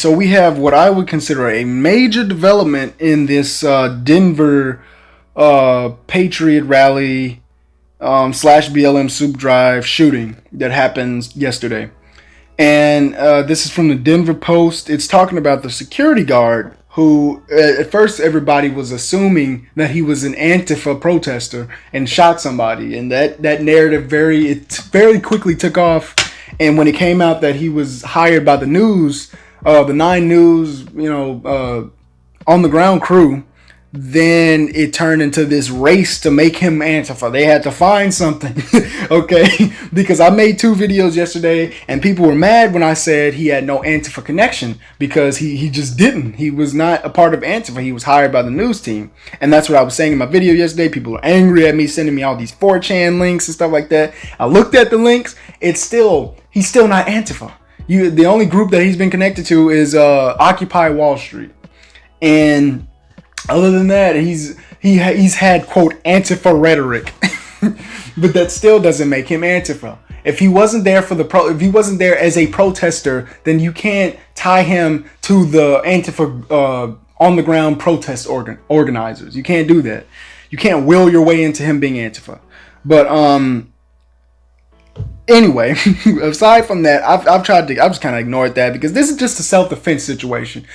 so we have what I would consider a major development in this Denver Patriot rally slash BLM soup drive shooting that happened yesterday. And this is from the Denver Post. It's talking about the security guard who, at first, everybody was assuming that he was an Antifa protester and shot somebody. And that narrative very quickly took off. And when it came out that he was hired by the news, the 9 News, on the ground crew, then it turned into this race to make him Antifa. They had to find something, okay? Because I made 2 videos yesterday, and people were mad when I said he had no Antifa connection, because he just didn't. He was not a part of Antifa. He was hired by the news team. And that's what I was saying in my video yesterday. People were angry at me, sending me all these 4chan links and stuff like that. I looked at the links. He's still not Antifa. The only group that he's been connected to is Occupy Wall Street. And other than that, he's had, quote, Antifa rhetoric, but that still doesn't make him Antifa. If he wasn't there if he wasn't there as a protester, then you can't tie him to the Antifa on the ground protest organizers. You can't do that. You can't will your way into him being Antifa. But anyway, aside from that, I've just kind of ignored that, because this is just a self-defense situation.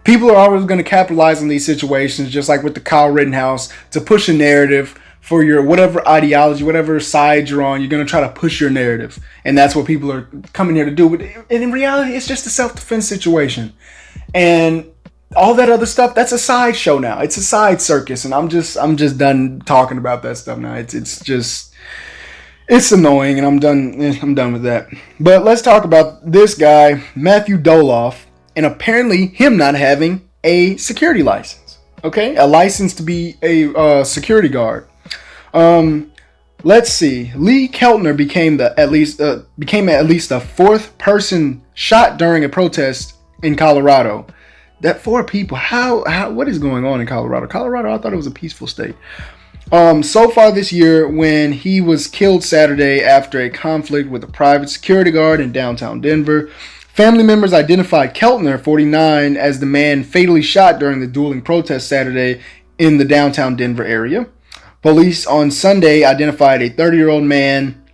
People are always going to capitalize on these situations, just like with the Kyle Rittenhouse, to push a narrative for your whatever ideology, whatever side you're on. You're going to try to push your narrative. And that's what people are coming here to do. And in reality, it's just a self-defense situation. And all that other stuff, that's a sideshow now. It's a side circus. And I'm just done talking about that stuff now. It's annoying, and I'm done with that. But let's talk about this guy, Matthew Doloff. And apparently him not having a security license. Okay, a license to be a security guard. Let's see. Lee Keltner became at least the 4th person shot during a protest in Colorado. That 4 people. What is going on in Colorado? Colorado, I thought it was a peaceful state. So far this year, when he was killed Saturday after a conflict with a private security guard in downtown Denver. Family members identified Keltner, 49, as the man fatally shot during the dueling protest Saturday in the downtown Denver area. Police on Sunday identified a 30-year-old man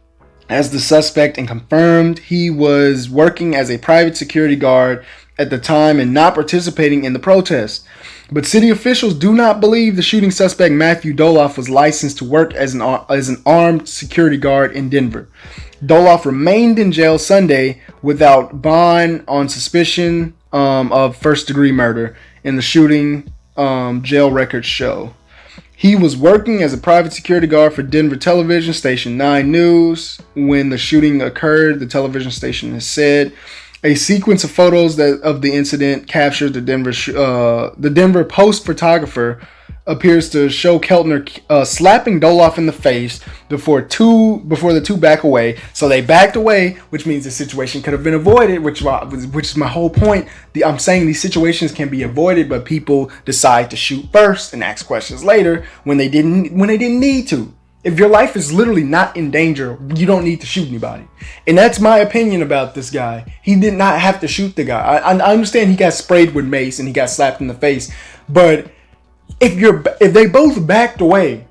as the suspect and confirmed he was working as a private security guard at the time and not participating in the protest. But city officials do not believe the shooting suspect, Matthew Doloff, was licensed to work as an armed security guard in Denver. Doloff remained in jail Sunday without bond on suspicion of first-degree murder in the shooting, jail records show. He was working as a private security guard for Denver television station 9 News when the shooting occurred, the television station has said. A sequence of photos of the incident captured the Denver Post photographer appears to show Keltner slapping Doloff in the face before the two back away. So they backed away, which means the situation could have been avoided, which is my whole point. I'm saying these situations can be avoided, but people decide to shoot first and ask questions later when they didn't need to. If your life is literally not in danger, you don't need to shoot anybody. And that's my opinion about this guy. He did not have to shoot the guy. I understand he got sprayed with mace and he got slapped in the face, but if they both backed away,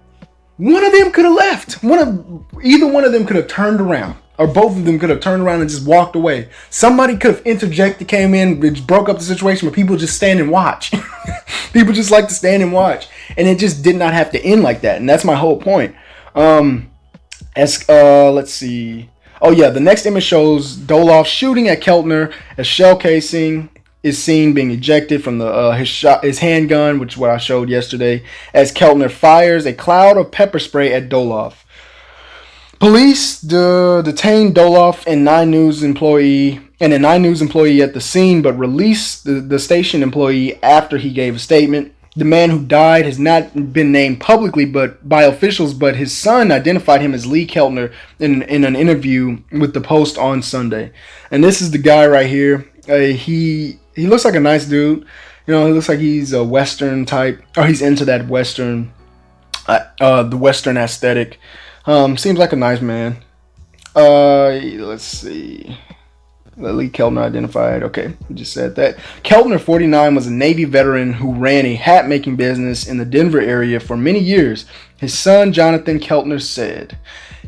one of them could have left. Either one of them could have turned around, or both of them could have turned around and just walked away. Somebody could have interjected, came in, which broke up the situation, but people just stand and watch. People just like to stand and watch, and it just did not have to end like that. And that's my whole point. Let's see. Oh yeah, the next image shows Doloff shooting at Keltner as shell casing is seen being ejected from his handgun, which is what I showed yesterday, as Keltner fires a cloud of pepper spray at Doloff. Police detained Doloff and a 9 News employee at the scene, but released the station employee after he gave a statement. The man who died has not been named publicly by officials, but his son identified him as Lee Keltner in an interview with the Post on Sunday. And this is the guy right here. He looks like a nice dude. He looks like he's a Western type, or he's into that Western, the Western aesthetic. Seems like a nice man. Let's see. Lee Keltner identified. Okay, we just said that. Keltner, 49, was a Navy veteran who ran a hat making business in the Denver area for many years. His son, Jonathan Keltner, said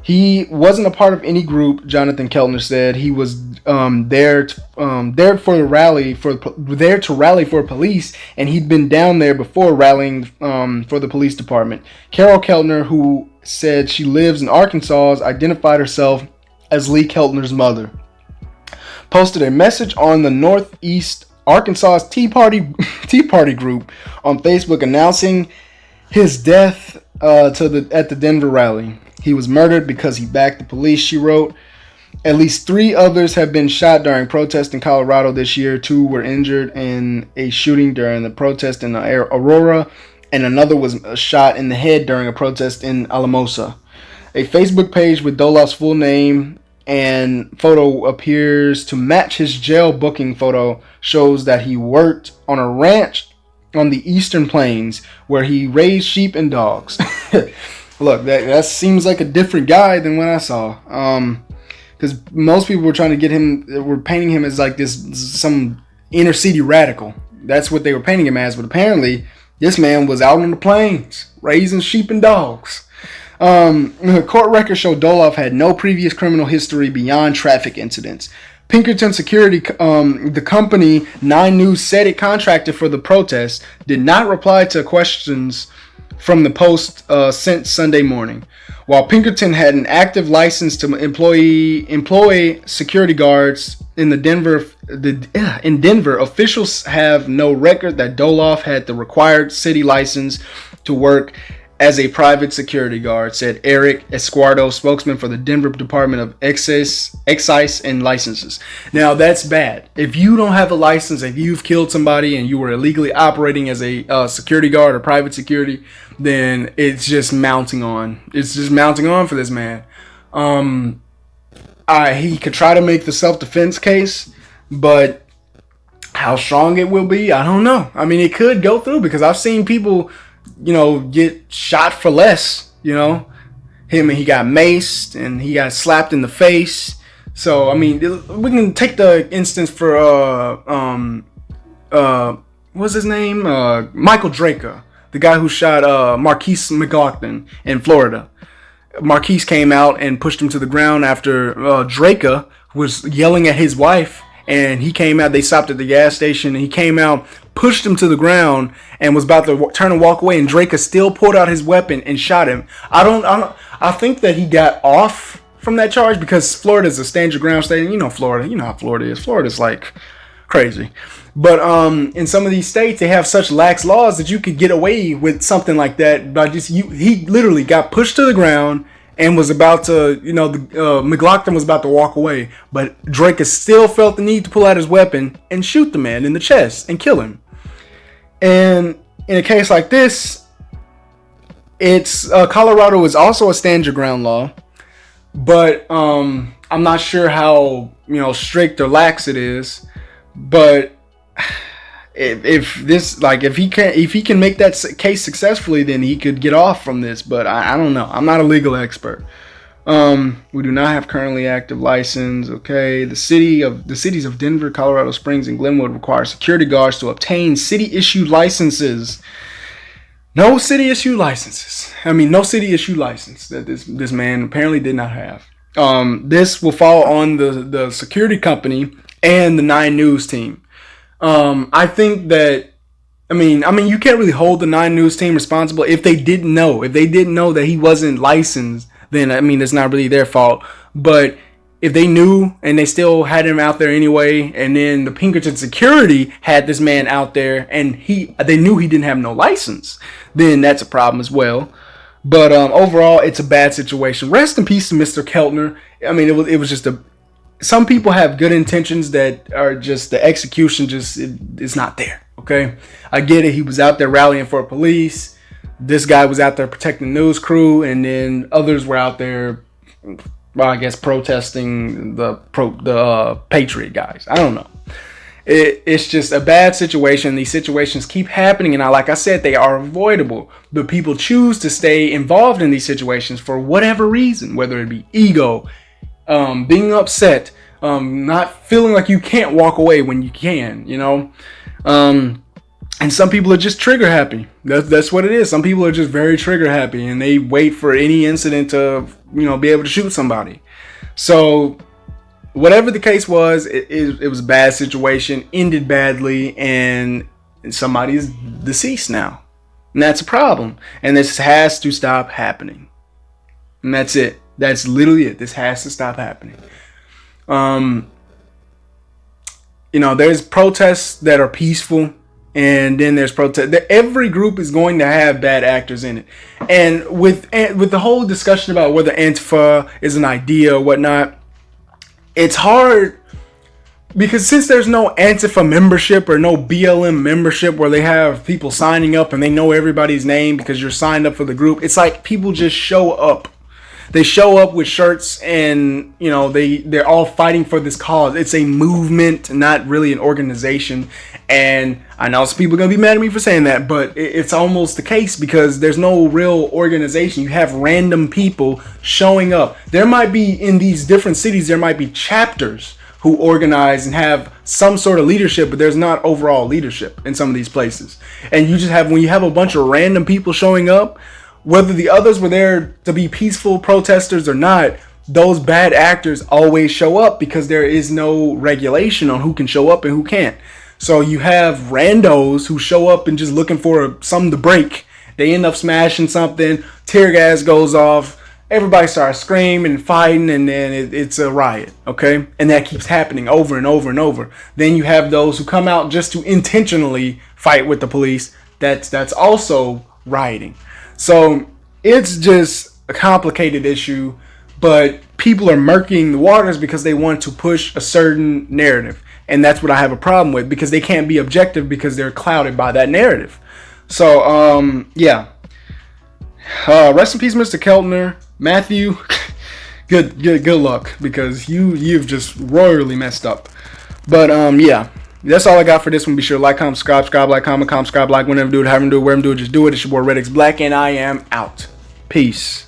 he wasn't a part of any group. Jonathan Keltner said he was there to rally for police, and he'd been down there before rallying for the police department. Carol Keltner, who said she lives in Arkansas, identified herself as Lee Keltner's mother. Posted a message on the Northeast Arkansas Tea Party group on Facebook announcing his death at the Denver rally. He was murdered because he backed the police, she wrote. At least 3 others have been shot during protests in Colorado this year. 2 were injured in a shooting during the protest in Aurora, and another was shot in the head during a protest in Alamosa. A Facebook page with Doloff's full name and photo appears to match his jail booking photo, shows that he worked on a ranch on the Eastern Plains where he raised sheep and dogs. Look, that seems like a different guy than what I saw. Because most people were painting him as like some inner city radical. That's what they were painting him as, but apparently this man was out on the plains raising sheep and dogs. Court records show Doloff had no previous criminal history beyond traffic incidents. Pinkerton Security, the company 9 News said it contracted for the protest, did not reply to questions from the Post sent Sunday morning. While Pinkerton had an active license to employ security guards in Denver, officials have no record that Doloff had the required city license to work as a private security guard, said Eric Esquardo, spokesman for the Denver Department of Excise and Licenses. Now, that's bad. If you don't have a license, if you've killed somebody and you were illegally operating as a security guard or private security, then it's just mounting on. It's just mounting on for this man. He could try to make the self-defense case, but how strong it will be, I don't know. I mean, it could go through because I've seen people, get shot for less, he got maced and he got slapped in the face. So, I mean, we can take the instance for, what's his name? Michael Draca, the guy who shot Marquise McLaughlin in Florida. Marquise came out and pushed him to the ground after Draca was yelling at his wife. And he came out, they stopped at the gas station, and he came out, pushed him to the ground, and was about to turn and walk away, and Draca still pulled out his weapon and shot him. I think that he got off from that charge because Florida's a stand your ground state, and Florida, you know how Florida is. Florida's like crazy. But in some of these states, they have such lax laws that you could get away with something like that by he literally got pushed to the ground and was about to, McLaughlin was about to walk away, but Draca still felt the need to pull out his weapon and shoot the man in the chest and kill him. And in a case like this, it's Colorado is also a stand your ground law, but I'm not sure how strict or lax it is. But if he can make that case successfully, then he could get off from this. But I don't know. I'm not a legal expert. We do not have currently active license. Okay, the cities of Denver, Colorado Springs, and Glenwood require security guards to obtain city-issued licenses. No city-issued licenses. No city-issued license that this man apparently did not have. This will fall on the security company and the 9 News team. I think that, you can't really hold the 9 News team responsible if they didn't know. If they didn't know that he wasn't licensed, then, it's not really their fault. But if they knew and they still had him out there anyway, and then the Pinkerton security had this man out there and they knew he didn't have no license, then that's a problem as well. But overall, it's a bad situation. Rest in peace to Mr. Keltner. It was just some people have good intentions that are just the execution is not there. Okay, I get it. He was out there rallying for police. This guy was out there protecting the news crew, and then others were out there, protesting the Patriot guys. I don't know. It's just a bad situation. These situations keep happening, and like I said, they are avoidable. But people choose to stay involved in these situations for whatever reason, whether it be ego, being upset, not feeling like you can't walk away when you can, you know. And some people are just trigger happy. That's what it is. Some people are just very trigger happy, and they wait for any incident to, you know, be able to shoot somebody. So whatever the case was, it was a bad situation, ended badly, and somebody is deceased now. And that's a problem. And this has to stop happening. And that's it. That's literally it. This has to stop happening. You know, there's protests that are peaceful, and then there's protests. Every group is going to have bad actors in it. And with the whole discussion about whether Antifa is an idea or whatnot, it's hard because since there's no Antifa membership or no BLM membership where they have people signing up and they know everybody's name because you're signed up for the group, it's like people just show up. They show up with shirts and, you know, they're all fighting for this cause. It's a movement, not really an organization. And I know some people are going to be mad at me for saying that, but it's almost the case because there's no real organization. You have random people showing up. There might be, in these different cities, there might be chapters who organize and have some sort of leadership, but there's not overall leadership in some of these places. And you just have, when you have a bunch of random people showing up, whether the others were there to be peaceful protesters or not, those bad actors always show up because there is no regulation on who can show up and who can't. So you have randos who show up and just looking for something to break. They end up smashing something, tear gas goes off, everybody starts screaming and fighting, and then it's a riot, okay? And that keeps happening over and over and over. Then you have those who come out just to intentionally fight with the police. That's also rioting. So it's just a complicated issue, but people are murking the waters because they want to push a certain narrative. And that's what I have a problem with, because they can't be objective because they're clouded by that narrative. So, yeah. Rest in peace, Mr. Keltner. Matthew, good luck, because you've just royally messed up. But, yeah. That's all I got for this one. Be sure to like, comment, subscribe, like, comment, subscribe, like, whenever do it, however do it, wherever do it, just do it. It's your boy Red X Black, and I am out. Peace.